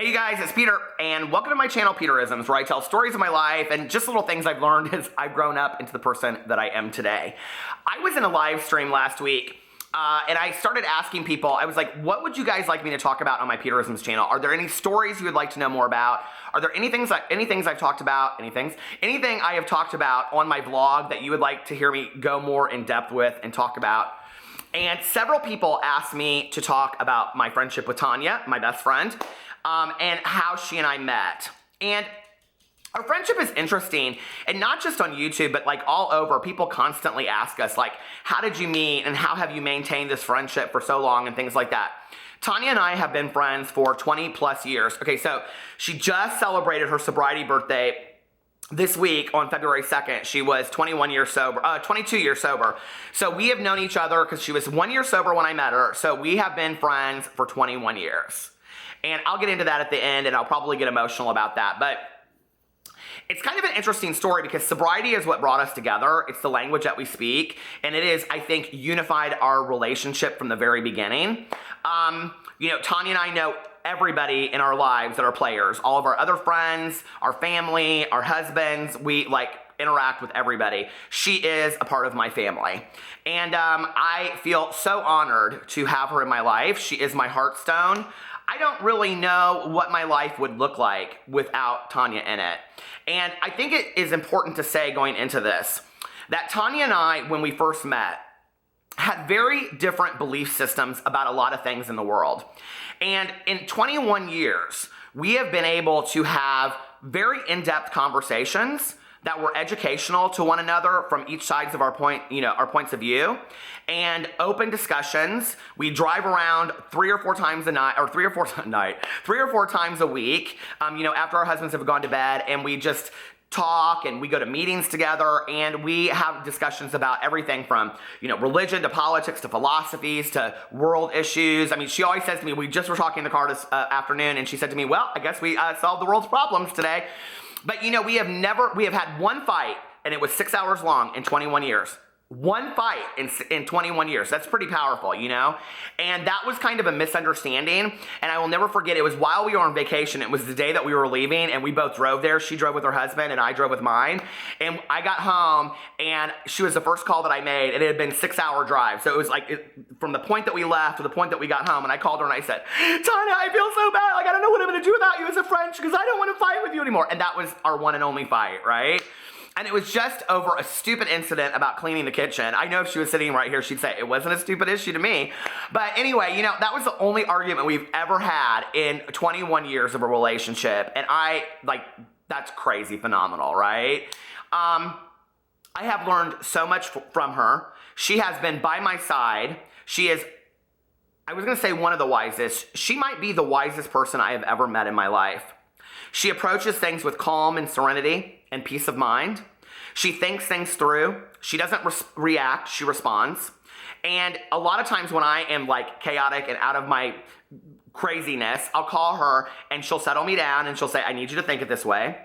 Hey you guys, it's Peter, and welcome to my channel, Peterisms, where I tell stories of my life and just little things I've learned as I've grown up into the person that I am today. I was in a live stream last week, and I started asking people, I was like, what would you guys like me to talk about on my Peterisms channel? Are there any stories you would like to know more about? Are there anything I've talked about, anything I have talked about on my vlog that you would like to hear me go more in depth with and talk about? And several people asked me to talk about my friendship with Tanya, my best friend, and how she and I met. And our friendship is interesting, and not just on YouTube, but like all over. People constantly ask us, like, how did you meet and how have you maintained this friendship for so long and things like that. Tanya and I have been friends for 20 plus years. Okay, so she just celebrated her sobriety birthday this week on February 2nd. She was 22 years sober. So we have known each other because she was 1 year sober when I met her. So we have been friends for 21 years. And I'll get into that at the end, and I'll probably get emotional about that. But it's kind of an interesting story because sobriety is what brought us together. It's the language that we speak, and it is, I think, unified our relationship from the very beginning. Tanya and I know everybody in our lives that are players. All of our other friends, our family, our husbands, we interact with everybody. She is a part of my family. And I feel so honored to have her in my life. She is my heartstone. I don't really know what my life would look like without Tanya in it. And I think it is important to say going into this, that Tanya and I, when we first met, had very different belief systems about a lot of things in the world. And in 21 years, we have been able to have very in-depth conversations that were educational to one another from each sides of our points of view, and open discussions. We drive around 3 or 4 times a night, 3 or 4 times a week, after our husbands have gone to bed, and we just talk, and we go to meetings together, and we have discussions about everything from, religion to politics to philosophies to world issues. I mean, she always says to me, we just were talking in the car this afternoon, and she said to me, well, I guess we solved the world's problems today. But we have had one fight, and it was 6 hours long in 21 years. One fight in 21 years. That's pretty powerful, And that was kind of a misunderstanding. And I will never forget, it was while we were on vacation. It was the day that we were leaving, and we both drove there. She drove with her husband, and I drove with mine. And I got home, and she was the first call that I made, and it had been a 6-hour drive. So it was from the point that we left to the point that we got home, and I called her and I said, Tanya, I feel so bad. I don't know what I'm going to do without you as a friend because I don't want to fight with you anymore. And that was our one and only fight, right? And it was just over a stupid incident about cleaning the kitchen. I know if she was sitting right here, she'd say it wasn't a stupid issue to me. But anyway, that was the only argument we've ever had in 21 years of a relationship. And that's crazy phenomenal, right? I have learned so much from her. She has been by my side. She is, I was going to say one of the wisest. She might be the wisest person I have ever met in my life. She approaches things with calm and serenity and peace of mind. She thinks things through. She doesn't react, she responds. And a lot of times when I am chaotic and out of my craziness, I'll call her and she'll settle me down and she'll say, I need you to think it this way.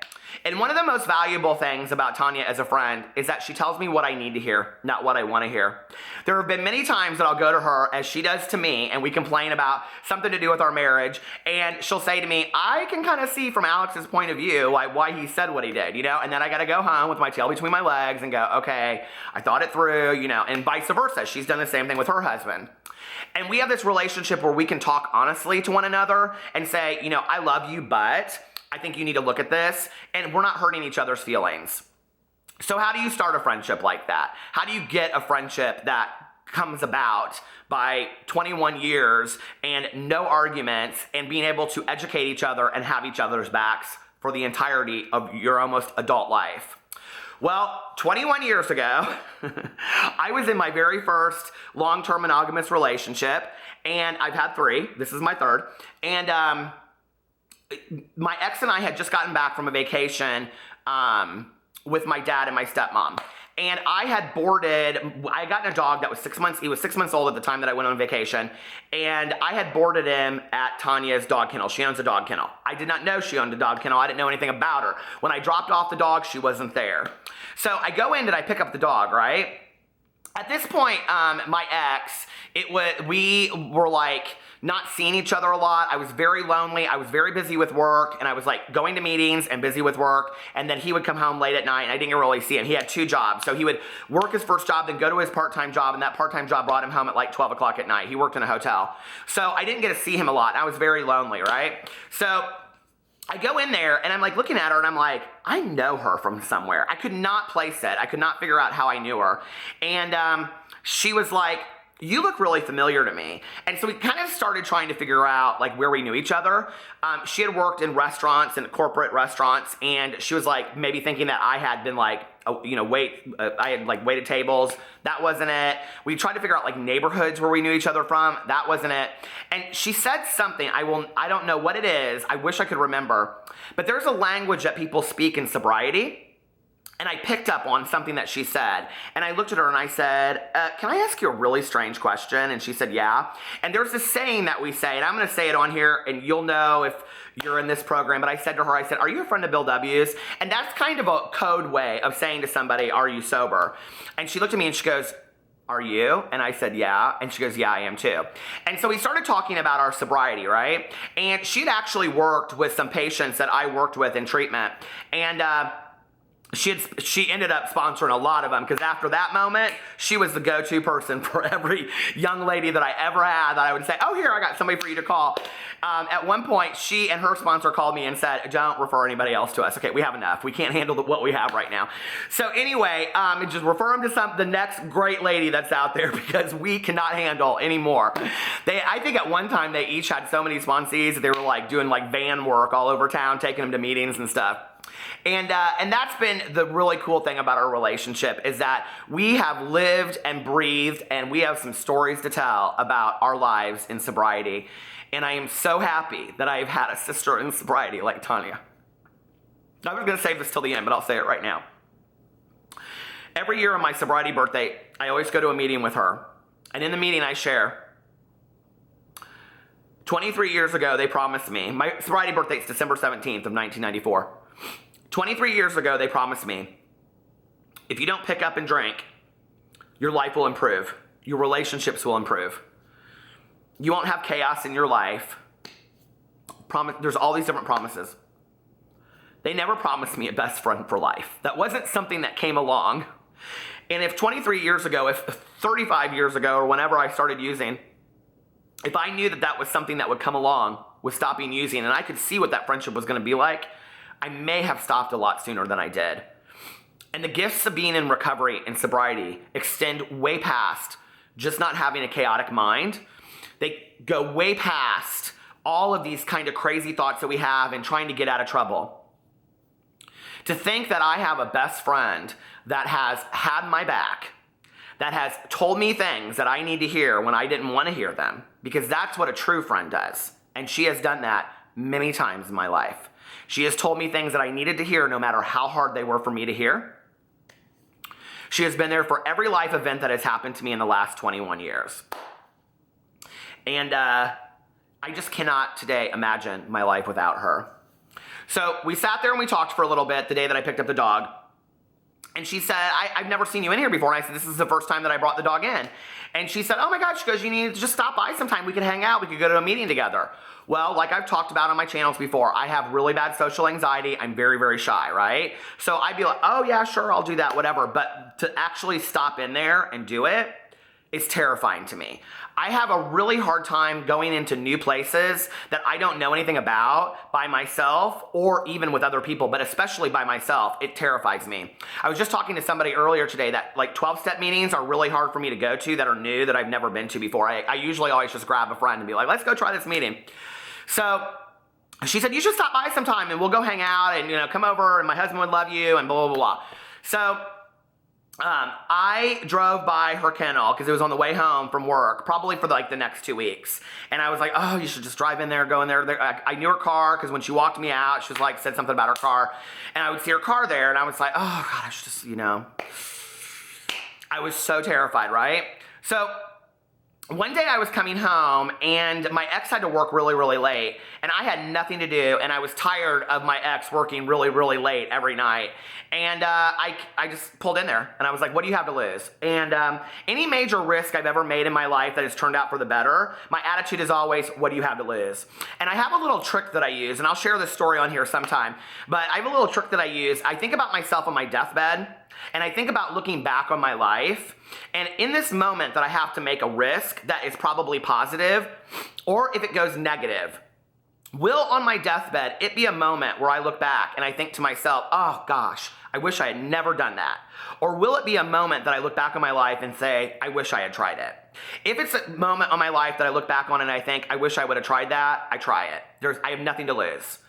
And one of the most valuable things about Tanya as a friend is that she tells me what I need to hear, not what I want to hear. There have been many times that I'll go to her, as she does to me, and we complain about something to do with our marriage, and she'll say to me, I can kind of see from Alex's point of view why he said what he did, and then I got to go home with my tail between my legs and go, okay, I thought it through, and vice versa. She's done the same thing with her husband. And we have this relationship where we can talk honestly to one another and say, I love you, but I think you need to look at this, and we're not hurting each other's feelings. So how do you start a friendship like that? How do you get a friendship that comes about by 21 years and no arguments and being able to educate each other and have each other's backs for the entirety of your almost adult life? Well, 21 years ago, I was in my very first long-term monogamous relationship, and I've had 3. This is my 3rd. And my ex and I had just gotten back from a vacation with my dad and my stepmom. And I had gotten a dog that was 6 months, he was 6 months old at the time that I went on vacation, and I had boarded him at Tanya's dog kennel. She owns a dog kennel. I did not know she owned a dog kennel. I didn't know anything about her. When I dropped off the dog, she wasn't there. So I go in and I pick up the dog, right? At this point, my ex, we were like not seeing each other a lot. I was very lonely. I was very busy with work, and I was like going to meetings and busy with work. And then he would come home late at night, and I didn't really see him. He had 2 jobs. So he would work his first job, then go to his part-time job, and that part-time job brought him home at like 12 o'clock at night. He worked in a hotel. So I didn't get to see him a lot. I was very lonely, right? So I go in there and I'm like looking at her and I'm like, I know her from somewhere. I could not place it. I could not figure out how I knew her. And she was like, you look really familiar to me. And so we kind of started trying to figure out like where we knew each other. She had worked in restaurants and corporate restaurants, and she was like maybe thinking that I had been like, I had like waited tables. That wasn't it. We tried to figure out like neighborhoods where we knew each other from. That wasn't it. And she said something. I don't know what it is. I wish I could remember. But there's a language that people speak in sobriety. And I picked up on something that she said. And I looked at her and I said, can I ask you a really strange question? And she said, yeah. And there's this saying that we say, and I'm going to say it on here, and you'll know if you're in this program. But I said to her, I said, are you a friend of Bill W's? And that's kind of a code way of saying to somebody, are you sober? And she looked at me and she goes, are you? And I said, yeah. And she goes, yeah, I am too. And so we started talking about our sobriety, right? And she'd actually worked with some patients that I worked with in treatment. And she ended up sponsoring a lot of them, because after that moment, she was the go-to person for every young lady that I ever had, that I would say, oh, here, I got somebody for you to call. At one point, she and her sponsor called me and said, don't refer anybody else to us. Okay, we have enough. We can't handle what we have right now. So anyway, just refer them to the next great lady that's out there, because we cannot handle anymore. I think at one time they each had so many sponsees that they were like doing like van work all over town, taking them to meetings and stuff. And that's been the really cool thing about our relationship, is that we have lived and breathed, and we have some stories to tell about our lives in sobriety. And I am so happy that I've had a sister in sobriety like Tanya. I was going to save this till the end, but I'll say it right now. Every year on my sobriety birthday, I always go to a meeting with her. And in the meeting I share, 23 years ago, they promised me, my sobriety birthday is December 17th of 1994. 23 years ago, they promised me, if you don't pick up and drink, your life will improve. Your relationships will improve. You won't have chaos in your life. There's all these different promises. They never promised me a best friend for life. That wasn't something that came along. And if 23 years ago, if 35 years ago, or whenever I started using, if I knew that that was something that would come along with stopping using, and I could see what that friendship was going to be like, I may have stopped a lot sooner than I did. And the gifts of being in recovery and sobriety extend way past just not having a chaotic mind. They go way past all of these kind of crazy thoughts that we have and trying to get out of trouble. To think that I have a best friend that has had my back, that has told me things that I need to hear when I didn't want to hear them, because that's what a true friend does. And she has done that many times in my life. She has told me things that I needed to hear, no matter how hard they were for me to hear. She has been there for every life event that has happened to me in the last 21 years. And I just cannot today imagine my life without her. So we sat there and we talked for a little bit the day that I picked up the dog. And she said, I've never seen you in here before. And I said, this is the first time that I brought the dog in. And she said, oh my God, she goes, you need to just stop by sometime. We could hang out. We could go to a meeting together. Well, like I've talked about on my channels before, I have really bad social anxiety. I'm very, very shy, right? So I'd be like, oh yeah, sure, I'll do that, whatever. But to actually stop in there and do it is terrifying to me. I have a really hard time going into new places that I don't know anything about by myself, or even with other people, but especially by myself. It terrifies me. I was just talking to somebody earlier today that like 12-step meetings are really hard for me to go to, that are new, that I've never been to before. I usually always just grab a friend and be like, let's go try this meeting. So she said, you should stop by sometime and we'll go hang out and, come over and my husband would love you and blah, blah, blah. So I drove by her kennel because it was on the way home from work, probably for like the next 2 weeks. And I was like, oh, you should just drive in there, go in there. I knew her car because when she walked me out, she was like, said something about her car. And I would see her car there and I was like, oh God, I should just, I was so terrified, right? So one day I was coming home and my ex had to work really, really late and I had nothing to do and I was tired of my ex working really, really late every night. And I just pulled in there and I was like, what do you have to lose? And any major risk I've ever made in my life that has turned out for the better, my attitude is always, what do you have to lose? And I have a little trick that I use, and I'll share this story on here sometime, but I have a little trick that I use. I think about myself on my deathbed, and I think about looking back on my life, and in this moment that I have to make a risk that is probably positive, or if it goes negative, will on my deathbed it be a moment where I look back and I think to myself, oh gosh, I wish I had never done that? Or will it be a moment that I look back on my life and say, I wish I had tried it? If it's a moment on my life that I look back on and I think, I wish I would have tried that, I try it. I have nothing to lose.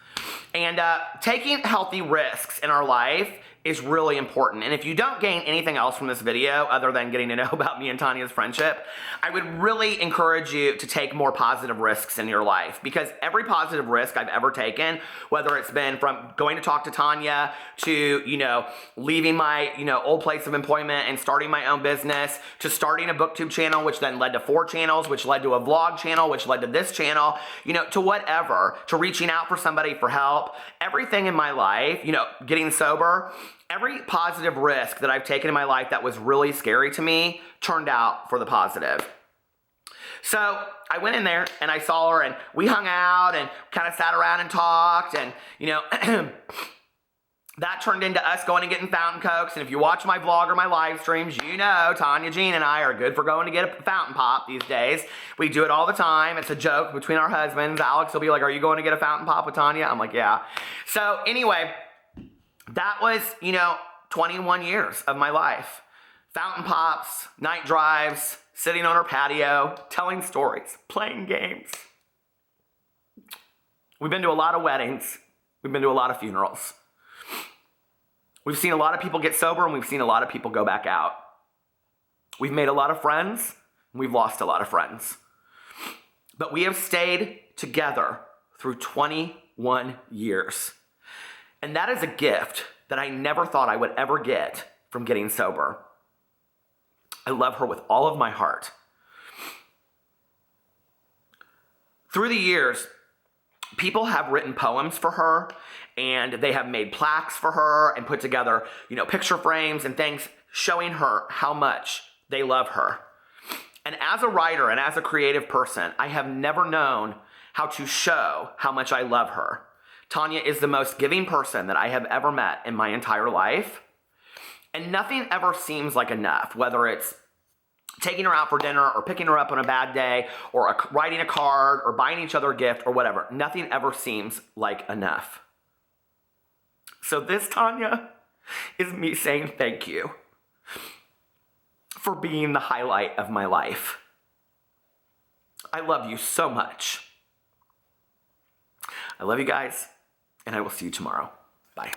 And taking healthy risks in our life is really important. And if you don't gain anything else from this video other than getting to know about me and Tanya's friendship, I would really encourage you to take more positive risks in your life, because every positive risk I've ever taken, whether it's been from going to talk to Tanya to, leaving my, old place of employment and starting my own business, to starting a booktube channel, which then led to 4 channels, which led to a vlog channel, which led to this channel, to whatever, to reaching out for somebody for help, everything in my life, getting sober, every positive risk that I've taken in my life that was really scary to me turned out for the positive. So I went in there and I saw her and we hung out and kind of sat around and talked and, that turned into us going and getting fountain cokes. And if you watch my vlog or my live streams, Tanya, Jean, and I are good for going to get a fountain pop these days. We do it all the time. It's a joke between our husbands. Alex will be like, are you going to get a fountain pop with Tanya? I'm like, yeah. So anyway, that was, 21 years of my life. Fountain pops, night drives, sitting on her patio, telling stories, playing games. We've been to a lot of weddings. We've been to a lot of funerals. We've seen a lot of people get sober and we've seen a lot of people go back out. We've made a lot of friends and we've lost a lot of friends. But we have stayed together through 21 years. And that is a gift that I never thought I would ever get from getting sober. I love her with all of my heart. Through the years, people have written poems for her and they have made plaques for her and put together, picture frames and things showing her how much they love her. And as a writer and as a creative person, I have never known how to show how much I love her. Tanya is the most giving person that I have ever met in my entire life. And nothing ever seems like enough, whether it's taking her out for dinner or picking her up on a bad day or writing a card or buying each other a gift or whatever. Nothing ever seems like enough. So this, Tanya, is me saying thank you for being the highlight of my life. I love you so much. I love you guys, and I will see you tomorrow. Bye.